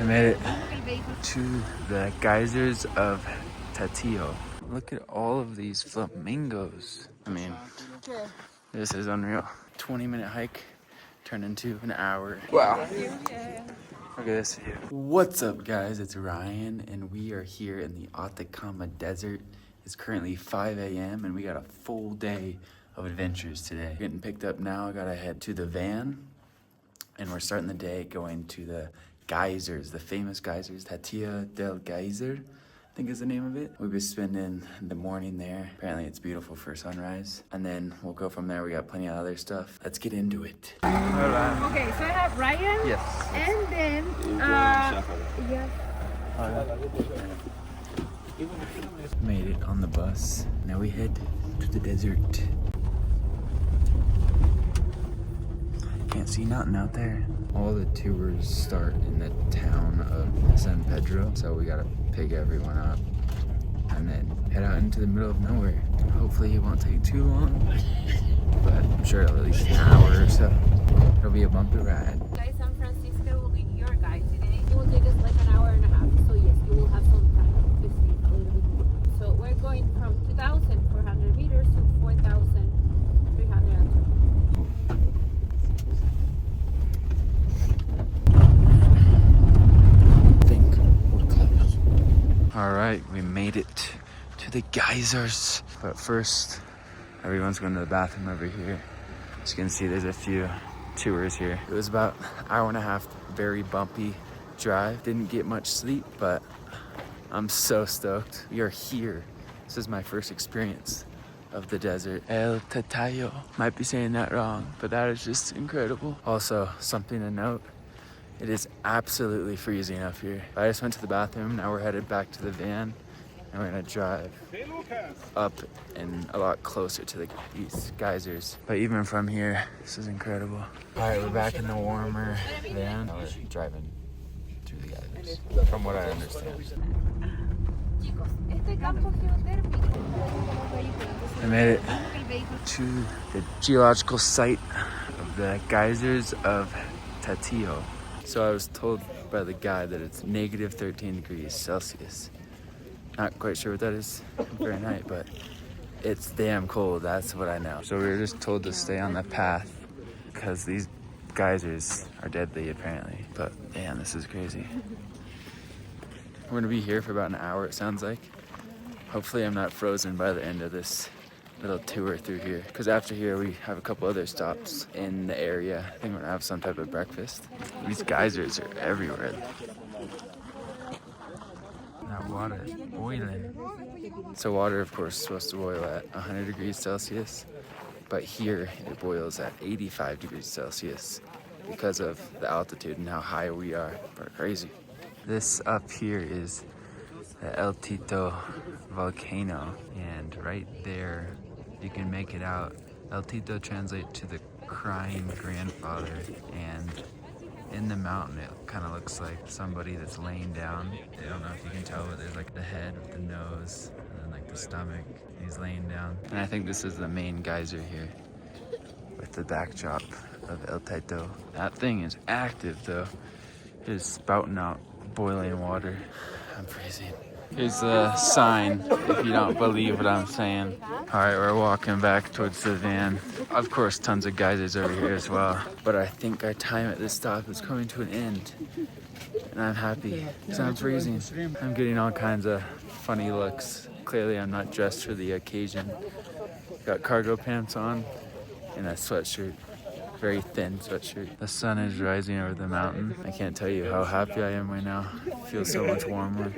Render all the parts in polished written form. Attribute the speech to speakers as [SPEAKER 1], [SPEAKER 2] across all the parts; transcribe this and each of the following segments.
[SPEAKER 1] I made it to the geysers of Tatio. Look at all of these flamingos. I mean, this is unreal. 20-minute hike turned into an hour. Wow. Look at this view. What's up, guys? It's Ryan, and we are here in the Atacama Desert. It's currently 5 a.m. and we got a full day of adventures today. Getting picked up now. I gotta head to the van, and we're starting the day going to the geysers, the famous geysers, Tatio del Geyser, I think is the name of it. We'll be spending the morning there. Apparently it's beautiful for sunrise. And then we'll go from there. We got plenty of other stuff. Let's get into it. Hola.
[SPEAKER 2] Okay, so I have Ryan.
[SPEAKER 1] Yes.
[SPEAKER 2] And then, yes.
[SPEAKER 1] Made it on the bus. Now we head to the desert. Can't see nothing out there. All the tours start in the town of San Pedro, so we gotta pick everyone up and then head out into the middle of nowhere. Hopefully it won't take too long, but I'm sure it'll at least an hour or so. It'll be a bumpy ride.
[SPEAKER 2] Guys, San Francisco will be your guide today. It will take us like an hour and a half, so yes, you will have some time to see a little bit more. So we're going from 2,400 meters to 4,320.
[SPEAKER 1] All right, we made it to the geysers. But first, everyone's going to the bathroom over here. As you can see, there's a few tours here. It was about an hour and a half, very bumpy drive. Didn't get much sleep, but I'm so stoked. We are here. This is my first experience of the desert. El Tatio. Might be saying that wrong, but that is just incredible. Also, something to note. It is absolutely freezing up here. I just went to the bathroom. Now we're headed back to the van, and we're gonna drive up and a lot closer to these geysers. But even from here, this is incredible. All right, we're back in the warmer van. Now we're driving through the geysers, from what I understand. I made it to the geological site of the geysers of Tatio. So I was told by the guide that it's negative 13 degrees Celsius. Not quite sure what that is Fahrenheit, but it's damn cold, that's what I know. So we were just told to stay on the path because these geysers are deadly apparently. But damn, this is crazy. We're gonna be here for about an hour, it sounds like. Hopefully I'm not frozen by the end of this little tour through here, because after here we have a couple other stops in the area. I think we're gonna have some type of breakfast. These geysers are everywhere. That water is boiling. So water, of course, is supposed to boil at 100 degrees Celsius, but here it boils at 85 degrees Celsius because of the altitude and how high we are. We're crazy. This up here is the El Tito volcano, and right there you can make it out. El Tito translates to the crying grandfather, and in the mountain it kind of looks like somebody that's laying down. I don't know if you can tell, but there's like the head with the nose and then like the stomach. He's laying down. And I think this is the main geyser here with the backdrop of El Tito. That thing is active though. It is spouting out boiling water. I'm freezing. Here's the sign if you don't believe what I'm saying. All right, we're walking back towards the van. Of course, tons of geysers over here as well. But I think our time at this stop is coming to an end. And I'm happy because I'm freezing. I'm getting all kinds of funny looks. Clearly, I'm not dressed for the occasion. Got cargo pants on and a sweatshirt. Very thin sweatshirt. The sun is rising over the mountain. I can't tell you how happy I am right now. It feels so much warmer.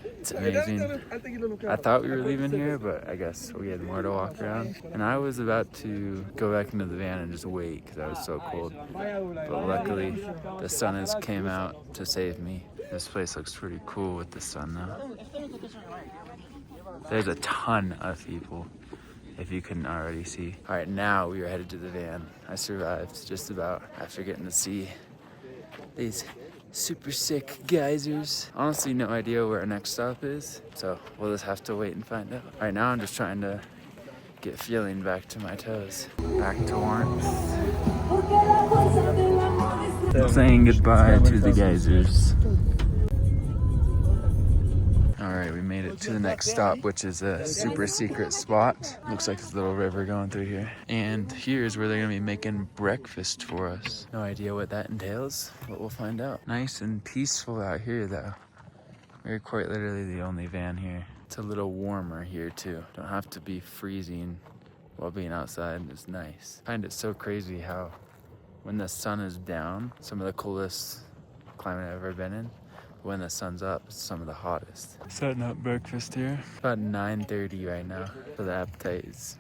[SPEAKER 1] It's amazing. I thought we were leaving here, but I guess we had more to walk around. And I was about to go back into the van and just wait because I was so cold. But luckily, the sun has came out to save me. This place looks pretty cool with the sun though. There's a ton of people, if you couldn't already see. All right, now we are headed to the van. I survived just about after getting to see these super sick geysers. Honestly, no idea where our next stop is, so we'll just have to wait and find out. Right now, I'm just trying to get feeling back to my toes. Back to warmth. Saying goodbye to the geysers. Alright, we made it to the next stop, which is a super secret spot. Looks like there's a little river going through here. And here's where they're gonna be making breakfast for us. No idea what that entails, but we'll find out. Nice and peaceful out here though. We're quite literally the only van here. It's a little warmer here too. Don't have to be freezing while being outside. It's nice. I find it so crazy how when the sun is down, some of the coolest climate I've ever been in. When the sun's up, it's some of the hottest. Setting up breakfast here. About 9:30 right now, so the appetite is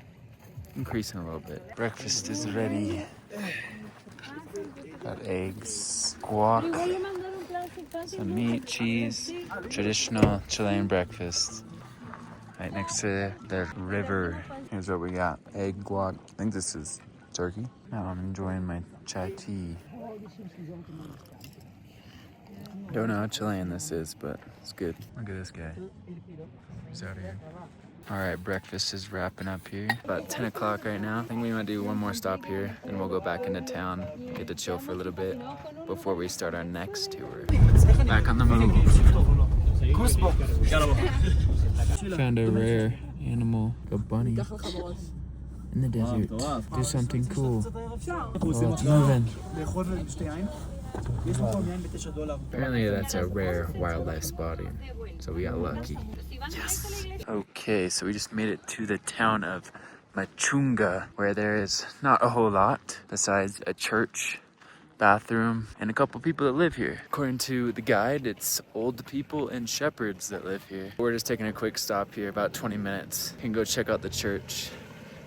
[SPEAKER 1] increasing a little bit. Breakfast is ready. Got eggs, guac, some meat, cheese, traditional Chilean breakfast. Right next to the river. Here's what we got. Egg, guac. I think this is turkey. Now I'm enjoying my chai tea. Don't know how Chilean this is, but it's good. Look at this guy. He's out here. All right, breakfast is wrapping up here. About 10 o'clock right now. I think we might do one more stop here, and we'll go back into town, get to chill for a little bit before we start our next tour. Back on the move. Found a rare animal, a bunny, in the desert. Do something cool. Oh, it's moving. Apparently that's a rare wildlife spotting, so we got lucky. Yes! Okay, so we just made it to the town of Machuca, where there is not a whole lot besides a church, bathroom, and a couple people that live here. According to the guide, it's old people and shepherds that live here. We're just taking a quick stop here, about 20 minutes. You can go check out the church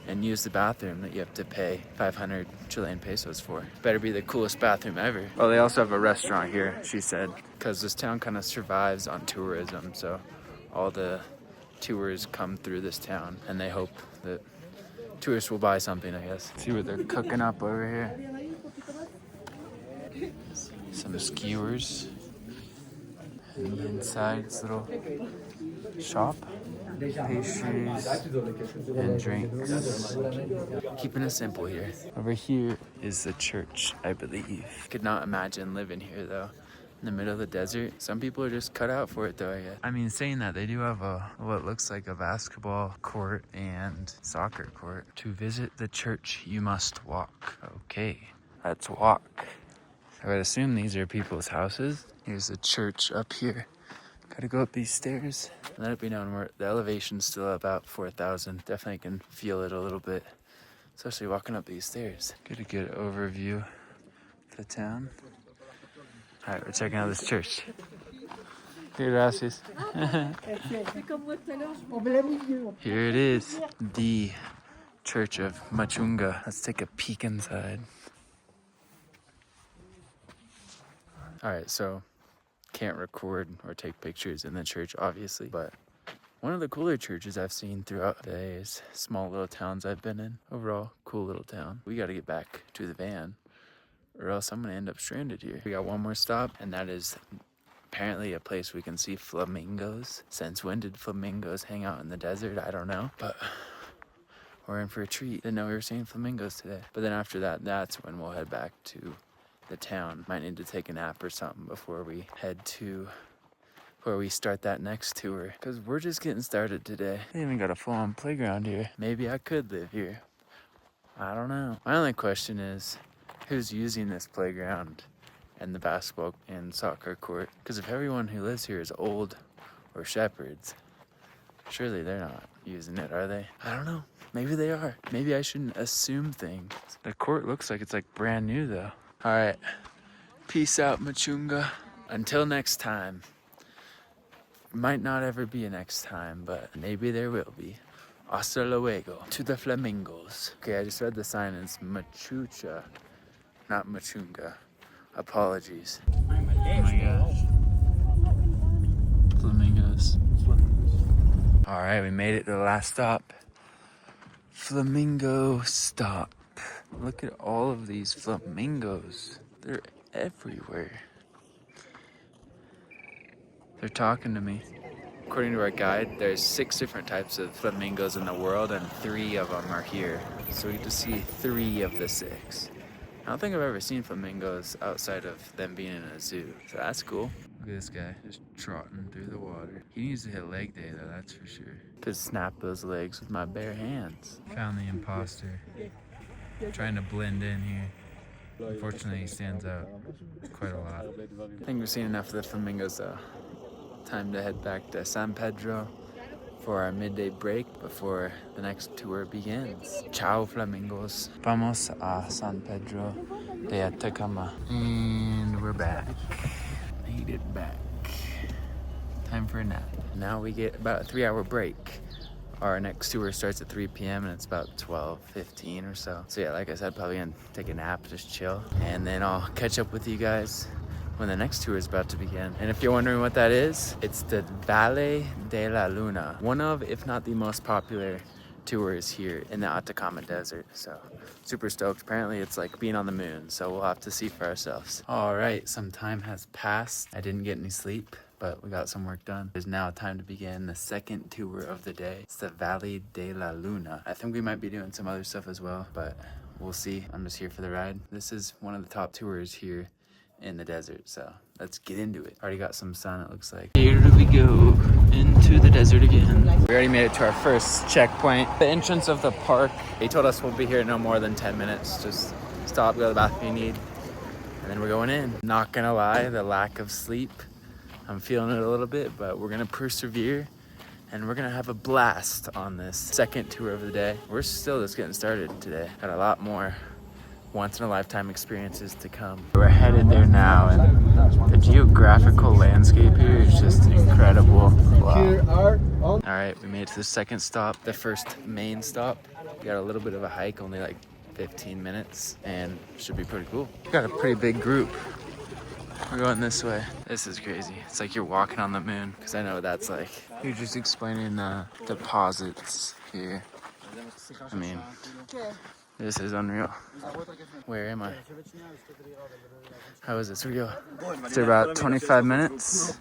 [SPEAKER 1] and use the bathroom that you have to pay 500 Chilean pesos for. Better be the coolest bathroom ever. Well, they also have a restaurant here, she said, because this town kind of survives on tourism, so all the tours come through this town, and they hope that tourists will buy something, I guess. See what they're cooking up over here. Some skewers. And inside this little shop. Pastries and drinks. Keeping it simple here. Over here is the church, I believe. Could not imagine living here though. In the middle of the desert. Some people are just cut out for it though, I guess. I mean, saying that, they do have what looks like a basketball court and soccer court. To visit the church, you must walk. Okay, let's walk. I would assume these are people's houses. Here's the church up here. Gotta go up these stairs. Let it be known, the elevation's still about 4,000. Definitely can feel it a little bit, especially walking up these stairs. Get a good overview of the town. All right, we're checking out this church. Gracias. Here it is, the Church of Machuca. Let's take a peek inside. All right, so can't record or take pictures in the church, obviously, but one of the cooler churches I've seen throughout the days, small little towns I've been in. Overall, cool little town. We got to get back to the van, or else I'm gonna end up stranded here. We got one more stop, and that is apparently a place we can see flamingos. Since when did flamingos hang out in the desert? I don't know, but we're in for a treat. Didn't know we were seeing flamingos today. But then after that, that's when we'll head back to the town. Might need to take a nap or something before we head to where we start that next tour, because we're just getting started today. They even got a full-on playground here. Maybe I could live here. I don't know. My only question is, who's using this playground and the basketball and soccer court? Because if everyone who lives here is old or shepherds, surely they're not using it, are they? I don't know. Maybe they are. Maybe I shouldn't assume things. The court looks like it's like brand new though. All right, peace out, Machuca. Until next time. Might not ever be a next time, but maybe there will be. Hasta luego. To the flamingos. Okay, I just read the sign. It's Machuca, not Machuca. Apologies. Oh my gosh. Flamingos. All right, we made it to the last stop. Flamingo stop. Look at all of these flamingos. They're everywhere. They're talking to me. According to our guide, there's 6 different types of flamingos in the world, and 3 of them are here. So we get to see 3 of the 6. I don't think I've ever seen flamingos outside of them being in a zoo, so that's cool. Look at this guy just trotting through the water. He needs to hit leg day though, that's for sure. Could snap those legs with my bare hands. Found the imposter. Trying to blend in here. Unfortunately, he stands out quite a lot. I think we've seen enough of the flamingos though. Time to head back to San Pedro for our midday break before the next tour begins. Ciao flamingos. Vamos a San Pedro de Atacama. And we're back. Made it back. Time for a nap. Now we get about a 3-hour break. Our next tour starts at 3 p.m. and it's about 12:15 or so. So yeah, like I said, probably gonna take a nap, just chill. And then I'll catch up with you guys when the next tour is about to begin. And if you're wondering what that is, it's the Valle de la Luna. One of, if not the most popular tours here in the Atacama Desert. So super stoked. Apparently it's like being on the moon. So we'll have to see for ourselves. All right, some time has passed. I didn't get any sleep, but we got some work done. It's now time to begin the second tour of the day. It's the Valle de la Luna. I think we might be doing some other stuff as well, but we'll see. I'm just here for the ride. This is one of the top tours here in the desert, so let's get into it. Already got some sun, it looks like. Here we go, into the desert again. We already made it to our first checkpoint, the entrance of the park. They told us we'll be here no more than 10 minutes. Just stop, go to the bathroom you need, and then we're going in. Not gonna lie, the lack of sleep, I'm feeling it a little bit, but we're gonna persevere and we're gonna have a blast on this second tour of the day. We're still just getting started today. Got a lot more once-in-a-lifetime experiences to come. We're headed there now, and the geographical landscape here is just incredible. Wow. All right, we made it to the second stop, the first main stop. We got a little bit of a hike, only like 15 minutes, and should be pretty cool. We got a pretty big group. We're going this way. This is crazy. It's like you're walking on the moon, because I know what that's like. You're just explaining the deposits here. I mean, this is unreal. Where am I? How is this? Rio? After about 25 minutes,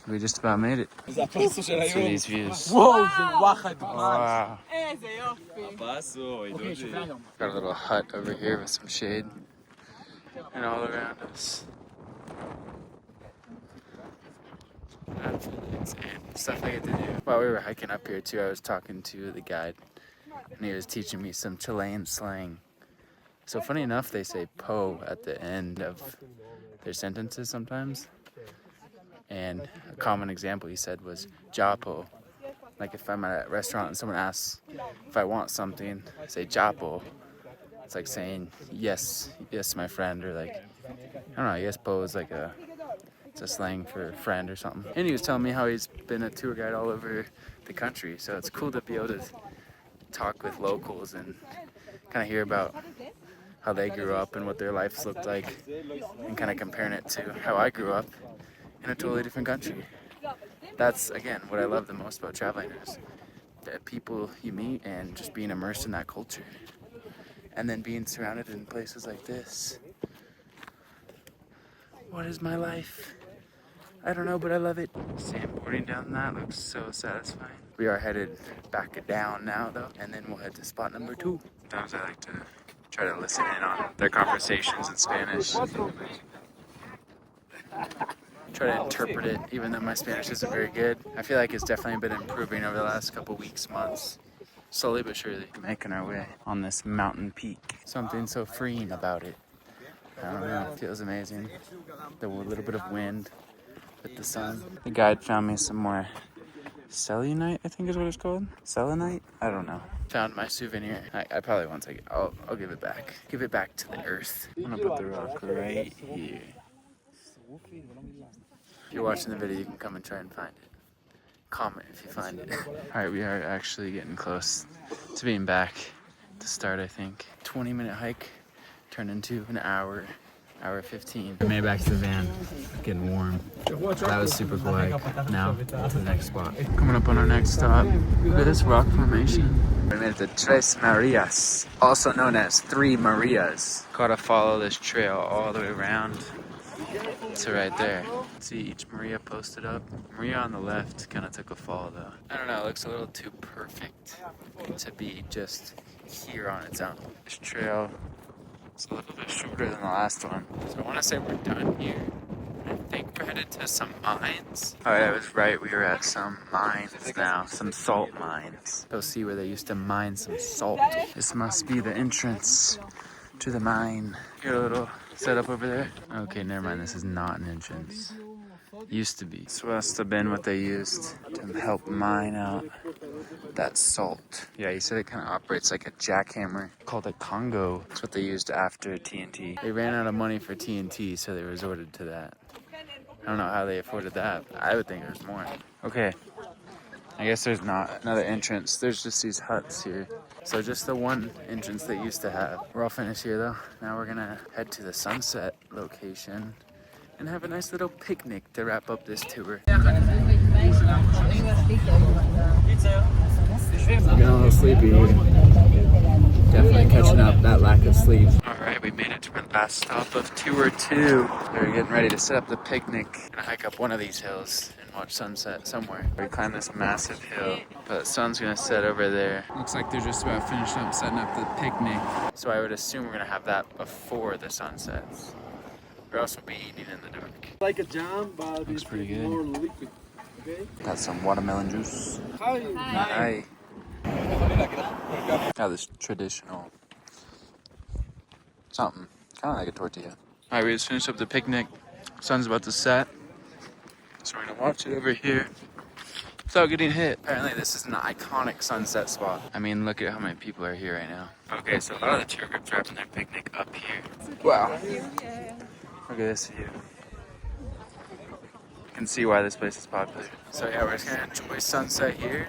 [SPEAKER 1] we just about made it. See these views. Wow. Got a little hut over here with some shade. And all around us. Absolutely insane. Stuff I get to do. While we were hiking up here too, I was talking to the guide. And he was teaching me some Chilean slang. So funny enough, they say po at the end of their sentences sometimes. And a common example he said was japo. Like if I'm at a restaurant and someone asks if I want something, I say japo. It's like saying yes, yes, my friend, or like, I don't know, I guess po is like it's a slang for friend or something. And he was telling me how he's been a tour guide all over the country. So it's cool to be able to talk with locals and kind of hear about how they grew up and what their lives looked like, and kind of comparing it to how I grew up in a totally different country. That's, again, what I love the most about traveling is the people you meet and just being immersed in that culture. And then being surrounded in places like this. What is my life? I don't know, but I love it. Sandboarding down that looks so satisfying. We are headed back down now, though, and then we'll head to spot number 2. Sometimes I like to try to listen in on their conversations in Spanish. Try to interpret it, even though my Spanish isn't very good. I feel like it's definitely been improving over the last couple weeks, months. Slowly but surely, making our way on this mountain peak. Something so freeing about it. I don't know, it feels amazing. The little bit of wind with the sun. The guide found me some more selenite, I think is what it's called. Selenite? I don't know. Found my souvenir. I probably won't take it. I'll give it back. Give it back to the earth. I'm gonna put the rock right here. If you're watching the video, you can come and try and find it. Comment if you find it. Alright, we are actually getting close to being back to start, I think. 20-minute hike turned into an hour 15. We made it back to the van, getting warm. That was super cool hike. Now, to the next spot. Coming up on our next stop, look at this rock formation. We made it to Tres Marias, also known as 3 Marias. Gotta follow this trail all the way around to right there. See each Maria posted up. Maria on the left kind of took a fall though. I don't know, it looks a little too perfect to be just here on its own. This trail It's a little bit shorter than the last one. So I want to say we're done here. I think we're headed to some mines. Oh, yeah, I was right. We are at some mines now. Some salt mines. Go see where they used to mine some salt. This must be the entrance to the mine. Here, a little setup over there. Okay, never mind. This is not an entrance. Used to be. This must have been what they used to help mine out that salt. Yeah, he said it kind of operates like a jackhammer called a Congo. That's what they used after TNT. They ran out of money for TNT, so they resorted to that. I don't know how they afforded that. I would think there's more. Okay. I guess there's not another entrance. There's just these huts here. So just the one entrance they used to have. We're all finished here though. Now we're gonna head to the sunset location and have a nice little picnic to wrap up this tour. Getting a little sleepy. Definitely catching up that lack of sleep. Alright, we made it to our last stop of tour 2. We're getting ready to set up the picnic. Gonna hike up one of these hills and watch sunset somewhere. We climb this massive hill, but the sun's gonna set over there. Looks like they're just about finishing up setting up the picnic. So I would assume we're gonna have that before the sun sets. Or else we'll be eating in the dark.
[SPEAKER 3] Like a jam, but
[SPEAKER 1] looks pretty good.
[SPEAKER 3] More liquid. Okay.
[SPEAKER 1] Got some watermelon juice.
[SPEAKER 3] Hi.
[SPEAKER 1] Hi. Got this traditional something, kind of like a tortilla. All right, we just finished up the picnic. Sun's about to set, so we're gonna watch it over here without getting hit. Apparently, this is an iconic sunset spot. I mean, look at how many people are here right now. Okay, so a lot of the tour groups are having their picnic up here. Wow. Look at this view. You can see why this place is popular. So yeah, we're just gonna enjoy sunset here.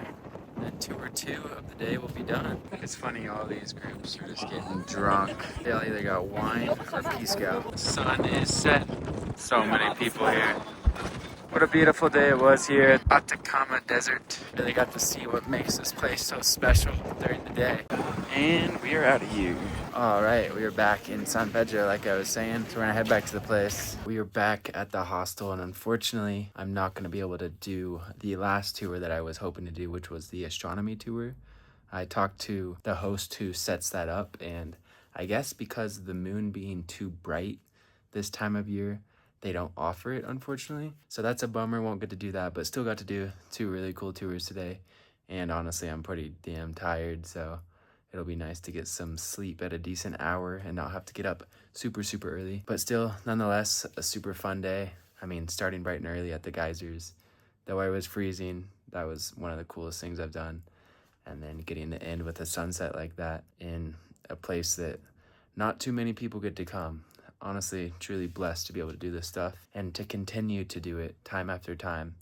[SPEAKER 1] And tour 2 of the day will be done. It's funny, all these groups are just getting drunk. They all either got wine or pisco. The sun is set. So many people here. What a beautiful day it was here at Atacama Desert. Really got to see what makes this place so special during the day. And we are out of here. All right, we are back in San Pedro, like I was saying. So we're gonna head back to the place. We are back at the hostel, and unfortunately, I'm not gonna be able to do the last tour that I was hoping to do, which was the astronomy tour. I talked to the host who sets that up, and I guess because of the moon being too bright this time of year, they don't offer it, unfortunately. So that's a bummer, won't get to do that, but still got to do 2 really cool tours today. And honestly, I'm pretty damn tired, so it'll be nice to get some sleep at a decent hour and not have to get up super, super early. But still, nonetheless, a super fun day. I mean, starting bright and early at the geysers. Though I was freezing, that was one of the coolest things I've done. And then getting to end with a sunset like that in a place that not too many people get to come. Honestly, truly blessed to be able to do this stuff and to continue to do it time after time.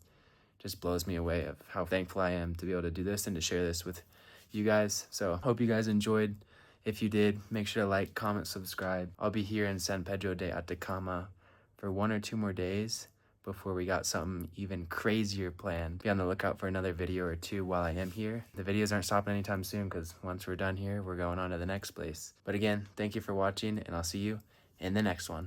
[SPEAKER 1] Just blows me away of how thankful I am to be able to do this and to share this with you guys. So hope you guys enjoyed. If you did, make sure to like, comment, subscribe. I'll be here in San Pedro de Atacama for 1 or 2 more days before we got something even crazier planned. Be on the lookout for another video or 2 while I am here. The videos aren't stopping anytime soon because once we're done here, we're going on to the next place. But again, thank you for watching, and I'll see you in the next one.